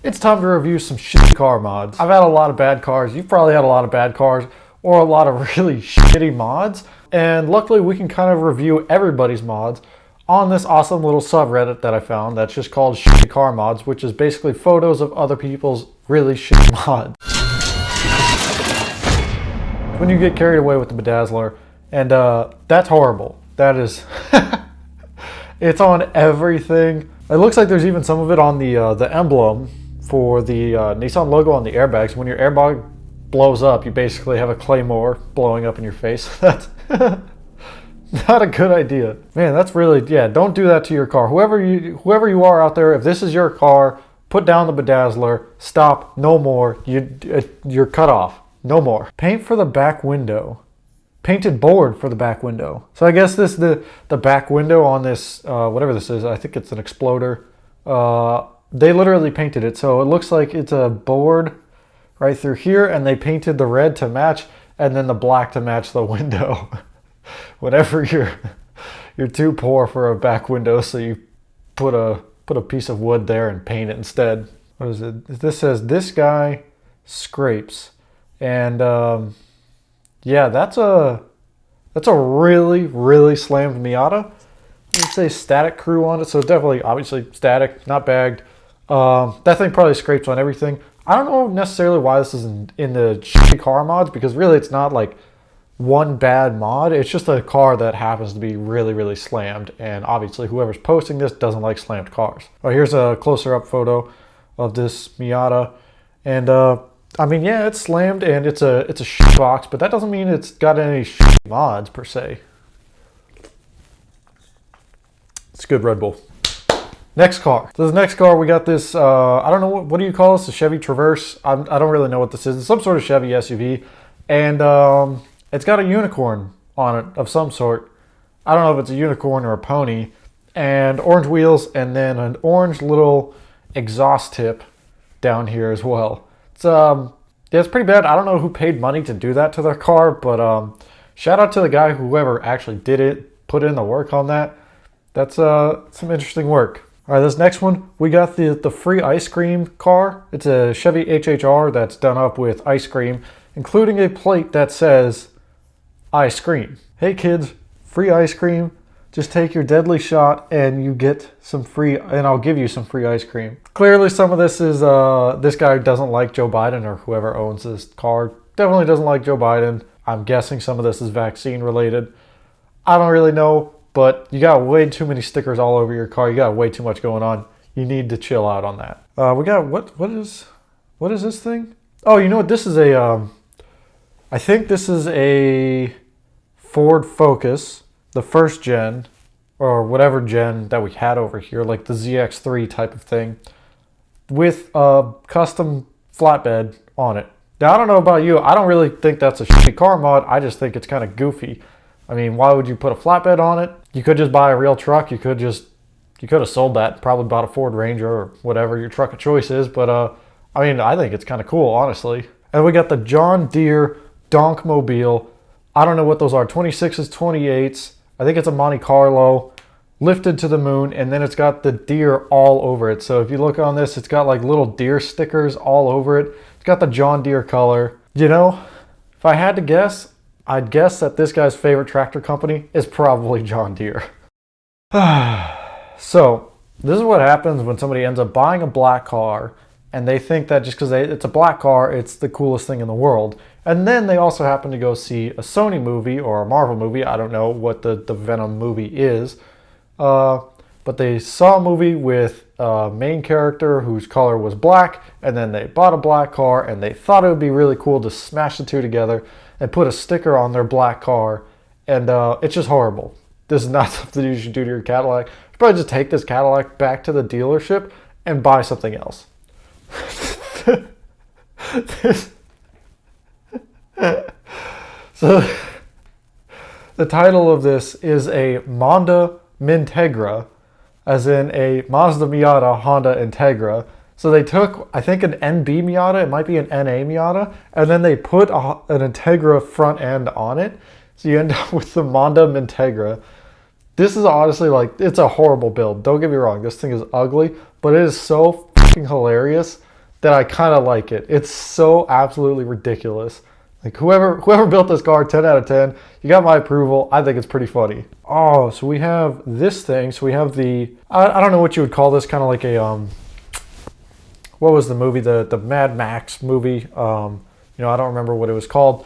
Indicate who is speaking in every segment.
Speaker 1: It's time to review some shitty car mods. I've had a lot of bad cars. You've probably had a lot of bad cars or a lot of really shitty mods. And luckily we can kind of review everybody's mods on this awesome little subreddit that I found that's just called Shitty Car Mods, which is basically photos of other people's really shitty mods. When you get carried away with the bedazzler, and that's horrible. That is, it's on everything. It looks like there's even some of it on the emblem for the Nissan logo on the airbags. When your airbag blows up, you basically have a claymore blowing up in your face. That's not a good idea. Man, that's really, yeah, don't do that to your car. Whoever you are out there, if this is your car, put down the bedazzler, stop, no more. You're cut off, no more. Paint for the back window. Painted board for the back window. So I guess this the back window on this, whatever this is, I think it's an Exploder. They literally painted it. So it looks like it's a board right through here, and they painted the red to match and then the black to match the window. Whenever you're too poor for a back window, so you put a piece of wood there and paint it instead. What is it? This says this guy scrapes, and yeah, that's a really slammed Miata. I'd say static crew on it, so definitely obviously static, not bagged. That thing probably scrapes on everything. I don't know necessarily why this is in the shitty car mods, because really it's not like one bad mod. It's just a car that happens to be really slammed, and obviously whoever's posting this doesn't like slammed cars. Oh, here's a closer up photo of this Miata, and I mean, yeah, it's slammed and it's a shit box, but that doesn't mean it's got any shit mods per se. It's good Red Bull. Next car. So this next car, we got this, I don't know, what do you call this? A Chevy Traverse? I don't really know what this is. It's some sort of Chevy SUV. And it's got a unicorn on it of some sort. I don't know if it's a unicorn or a pony. And orange wheels, and then an orange little exhaust tip down here as well. It's, yeah, it's pretty bad. I don't know who paid money to do that to their car, but shout out to the guy, whoever actually did it, put in the work on that. That's some interesting work. All right, this next one, we got the free ice cream car. It's a Chevy HHR that's done up with ice cream, including a plate that says, ice cream. Hey kids, free ice cream. Just take your deadly shot and you get some free, and I'll give you some free ice cream. Clearly some of this is, this guy doesn't like Joe Biden, or whoever owns this car definitely doesn't like Joe Biden. I'm guessing some of this is vaccine related. I don't really know. But you got way too many stickers all over your car. You got way too much going on. You need to chill out on that. We got, what is this thing? Oh, you know what? This is a, I think this is a Ford Focus, the first gen, or whatever gen that we had over here, like the ZX3 type of thing, with a custom flatbed on it. Now, I don't know about you. I don't really think that's a shitty car mod. I just think it's kind of goofy. I mean, why would you put a flatbed on it? You could just buy a real truck. You could have sold that, probably bought a Ford Ranger or whatever your truck of choice is. But I mean, I think it's kind of cool, honestly. And we got the John Deere Donkmobile. I don't know what those are, 26s, 28s. I think it's a Monte Carlo, lifted to the moon, and then it's got the deer all over it. So if you look on this, it's got like little deer stickers all over it. It's got the John Deere color. You know, if I had to guess, I'd guess that this guy's favorite tractor company is probably John Deere. So, this is what happens when somebody ends up buying a black car and they think that just because it's a black car, it's the coolest thing in the world. And then they also happen to go see a Sony movie or a Marvel movie. I don't know what the Venom movie is. But they saw a movie with a main character whose color was black, and then they bought a black car and they thought it would be really cool to smash the two together and put a sticker on their black car, and it's just horrible. This is not something you should do to your Cadillac. You should probably just take this Cadillac back to the dealership and buy something else. So the title of this is a Mazda Mintegra, as in a Mazda Miata Honda Integra. So they took, I think, an NB Miata, it might be an NA Miata, and then they put an Integra front end on it. So you end up with the Mazda Mintegra. This is honestly, like, it's a horrible build. Don't get me wrong, this thing is ugly, but it is so fucking hilarious that I kind of like it. It's so absolutely ridiculous. Like whoever built this car, 10 out of 10. You got my approval. I think it's pretty funny. Oh, so we have this thing. So we have the, I don't know what you would call this, kind of like a, what was the movie? The Mad Max movie. You know, I don't remember what it was called.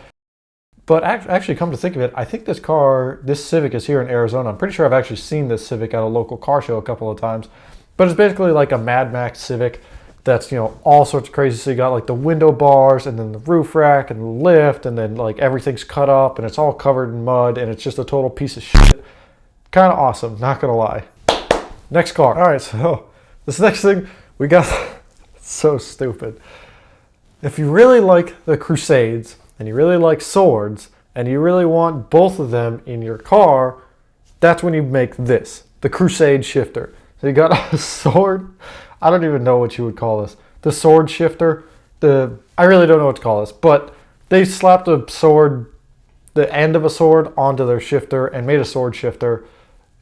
Speaker 1: But actually, come to think of it, I think this Civic is here in Arizona. I'm pretty sure I've actually seen this Civic at a local car show a couple of times. But it's basically like a Mad Max Civic that's, you know, all sorts of crazy. So you got like the window bars and then the roof rack and the lift, and then like everything's cut up and it's all covered in mud and it's just a total piece of shit. Kind of awesome, not gonna lie. Next car. All right, so this next thing we got, so stupid. If you really like the Crusades and you really like swords and you really want both of them in your car, that's when you make this, the Crusade shifter. So you got a sword. I don't even know what you would call this. The sword shifter. I really don't know what to call this, but they slapped a sword, the end of a sword onto their shifter and made a sword shifter.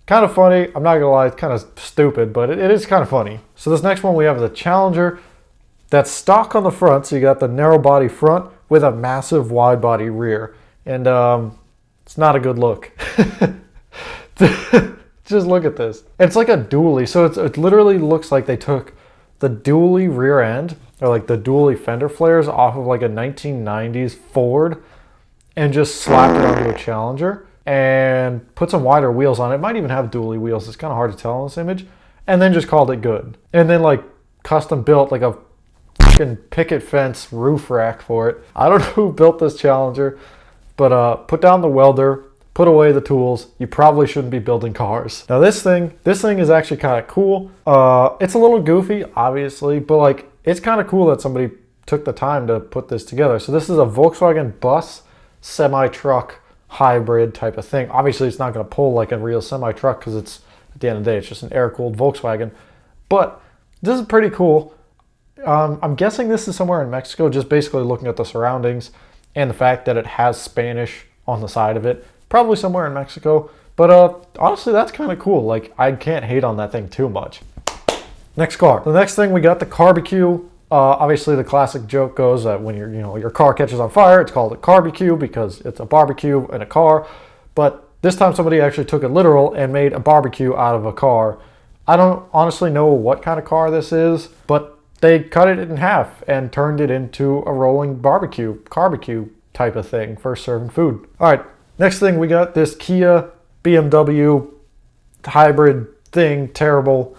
Speaker 1: Kind of funny. I'm not gonna lie, it's kind of stupid, but it is kind of funny. So this next one we have the Challenger. That's stock on the front. So you got the narrow body front with a massive wide body rear. And it's not a good look. Just look at this. It's like a dually. So it literally looks like they took the dually rear end, or like the dually fender flares off of like a 1990s Ford and just slapped it onto a Challenger and put some wider wheels on it. It might even have dually wheels. It's kind of hard to tell in this image. And then just called it good. And then like custom built like a fucking picket fence roof rack for it. I don't know who built this Challenger, but put down the welder, put away the tools. You probably shouldn't be building cars. Now this thing is actually kind of cool. It's a little goofy, obviously, but like it's kind of cool that somebody took the time to put this together. So this is a Volkswagen bus semi-truck hybrid type of thing. Obviously it's not going to pull like a real semi-truck because it's, at the end of the day, it's just an air-cooled Volkswagen. But this is pretty cool. I'm guessing this is somewhere in Mexico, just basically looking at the surroundings and the fact that it has Spanish on the side of it. Probably somewhere in Mexico, but honestly, that's kind of cool. Like, I can't hate on that thing too much. Next car. The next thing we got the Carbecue. Obviously, the classic joke goes that when your car catches on fire, it's called a Carbecue because it's a barbecue in a car. But this time, somebody actually took it literal and made a barbecue out of a car. I don't honestly know what kind of car this is, but they cut it in half and turned it into a rolling Carbecue type of thing for serving food. All right. Next thing, we got this Kia BMW hybrid thing, terrible.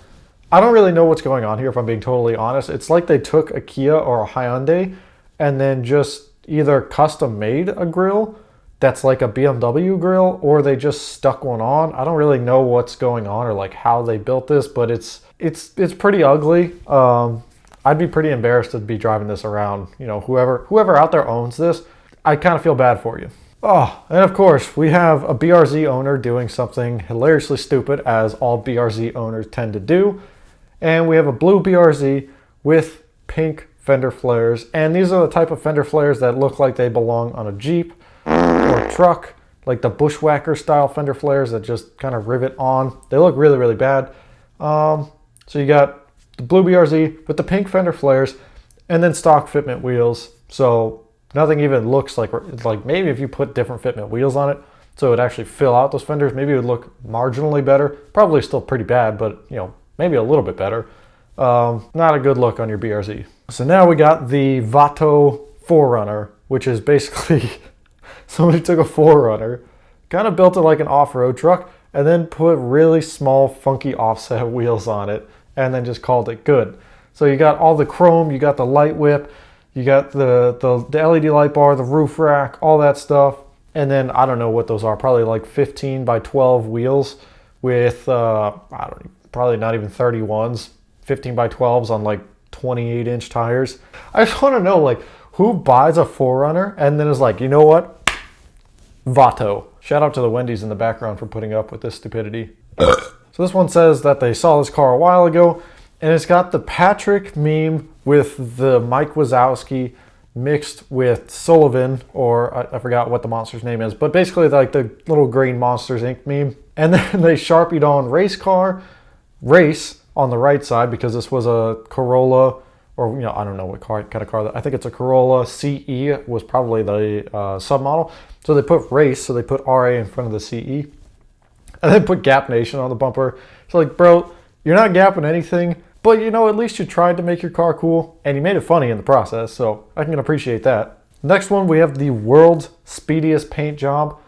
Speaker 1: I don't really know what's going on here, if I'm being totally honest. It's like they took a Kia or a Hyundai and then just either custom made a grill that's like a BMW grill, or they just stuck one on. I don't really know what's going on or like how they built this, but it's pretty ugly. I'd be pretty embarrassed to be driving this around. You know, whoever out there owns this, I kind of feel bad for you. Oh, and of course, we have a BRZ owner doing something hilariously stupid, as all BRZ owners tend to do. And we have a blue BRZ with pink fender flares. And these are the type of fender flares that look like they belong on a Jeep or a truck, like the Bushwhacker style fender flares that just kind of rivet on. They look really, really bad. So you got the blue BRZ with the pink fender flares and then stock fitment wheels. So nothing even looks like maybe if you put different fitment wheels on it, so it would actually fill out those fenders, maybe it would look marginally better. Probably still pretty bad, but you know, maybe a little bit better. Not a good look on your BRZ. So now we got the Vato 4Runner, which is basically somebody took a 4Runner, kind of built it like an off-road truck, and then put really small, funky offset wheels on it, and then just called it good. So you got all the chrome, you got the light whip, you got the LED light bar, the roof rack, all that stuff. And then I don't know what those are, probably like 15 by 12 wheels with, probably not even 31s, 15 by 12s on like 28-inch tires. I just want to know, like, who buys a 4Runner and then is like, you know what? Vato. Shout out to the Wendy's in the background for putting up with this stupidity. So this one says that they saw this car a while ago, and it's got the Patrick meme with the Mike Wazowski mixed with Sullivan, or I forgot what the monster's name is, but basically like the little green Monsters Inc. meme. And then they Sharpied on race car, race on the right side, because this was a Corolla or I don't know what kind of car. I think it's a Corolla CE was probably the submodel. So they put race, so they put RA in front of the CE, and then put Gap Nation on the bumper. So like, bro, you're not gapping anything, but at least you tried to make your car cool, and you made it funny in the process. So I can appreciate that. Next one, we have the world's speediest paint job.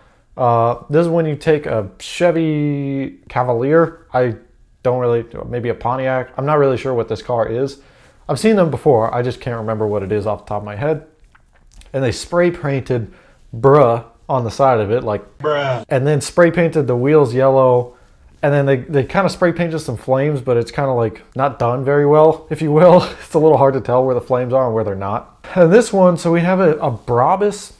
Speaker 1: This is when you take a Chevy Cavalier. I don't really, maybe a Pontiac. I'm not really sure what this car is. I've seen them before. I just can't remember what it is off the top of my head. And they spray painted bruh on the side of it, like bruh. And then spray painted the wheels yellow. And then they kind of spray painted some flames, but it's kind of like not done very well, if you will. It's a little hard to tell where the flames are and where they're not. And this one, so we have a Brabus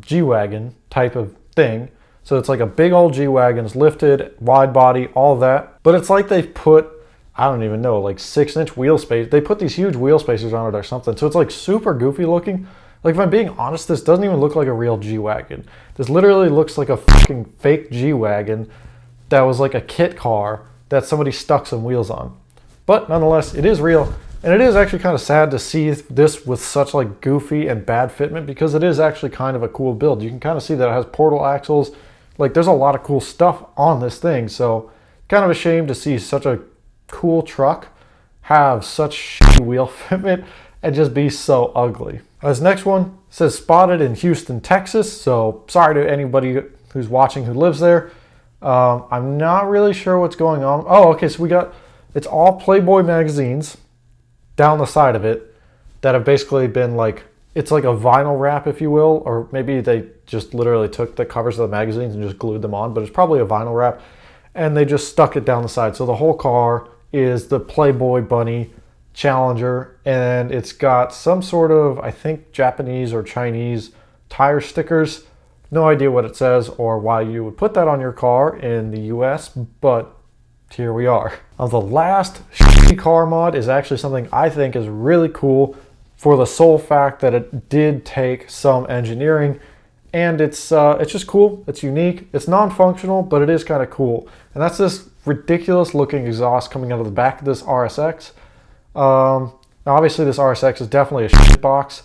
Speaker 1: G-Wagon type of thing. So it's like a big old G-Wagon, it's lifted, wide body, all of that. But it's like they've put, I don't even know, like 6-inch wheel space. They put these huge wheel spacers on it or something. So it's like super goofy looking. Like, if I'm being honest, this doesn't even look like a real G-Wagon. This literally looks like a fucking fake G-Wagon that was like a kit car that somebody stuck some wheels on. But nonetheless, it is real. And it is actually kind of sad to see this with such like goofy and bad fitment, because it is actually kind of a cool build. You can kind of see that it has portal axles. Like, there's a lot of cool stuff on this thing. So kind of a shame to see such a cool truck have such shitty wheel fitment and just be so ugly. This next one says spotted in Houston, Texas. So sorry to anybody who's watching who lives there. I'm not really sure what's going on. Oh, okay, so it's all Playboy magazines down the side of it that have basically been like, it's like a vinyl wrap, if you will, or maybe they just literally took the covers of the magazines and just glued them on, but it's probably a vinyl wrap, and they just stuck it down the side. So the whole car is the Playboy bunny Challenger, and it's got some sort of, I think, Japanese or Chinese tire stickers. No idea what it says or why you would put that on your car in the US, but here we are. Now, the last shitty car mod is actually something I think is really cool for the sole fact that it did take some engineering, and it's just cool. It's unique. It's non-functional, but it is kind of cool. And that's this ridiculous looking exhaust coming out of the back of this RSX. Now obviously this RSX is definitely a shit box.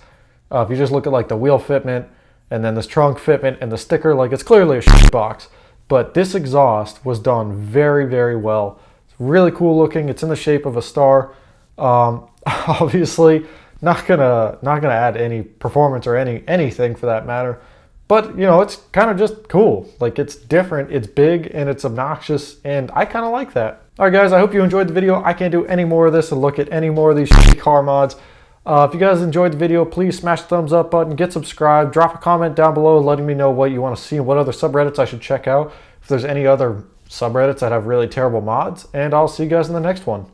Speaker 1: If you just look at like the wheel fitment and then this trunk fitment and the sticker, like, it's clearly a shit box. But this exhaust was done very, very well. It's really cool looking. It's in the shape of a star. Obviously not gonna add any performance or anything for that matter. But it's kind of just cool. Like, it's different, it's big, and it's obnoxious, and I kind of like that. All right, guys, I hope you enjoyed the video. I can't do any more of this and look at any more of these shitty car mods. If you guys enjoyed the video, please smash the thumbs up button, get subscribed, drop a comment down below letting me know what you want to see and what other subreddits I should check out. If there's any other subreddits that have really terrible mods, and I'll see you guys in the next one.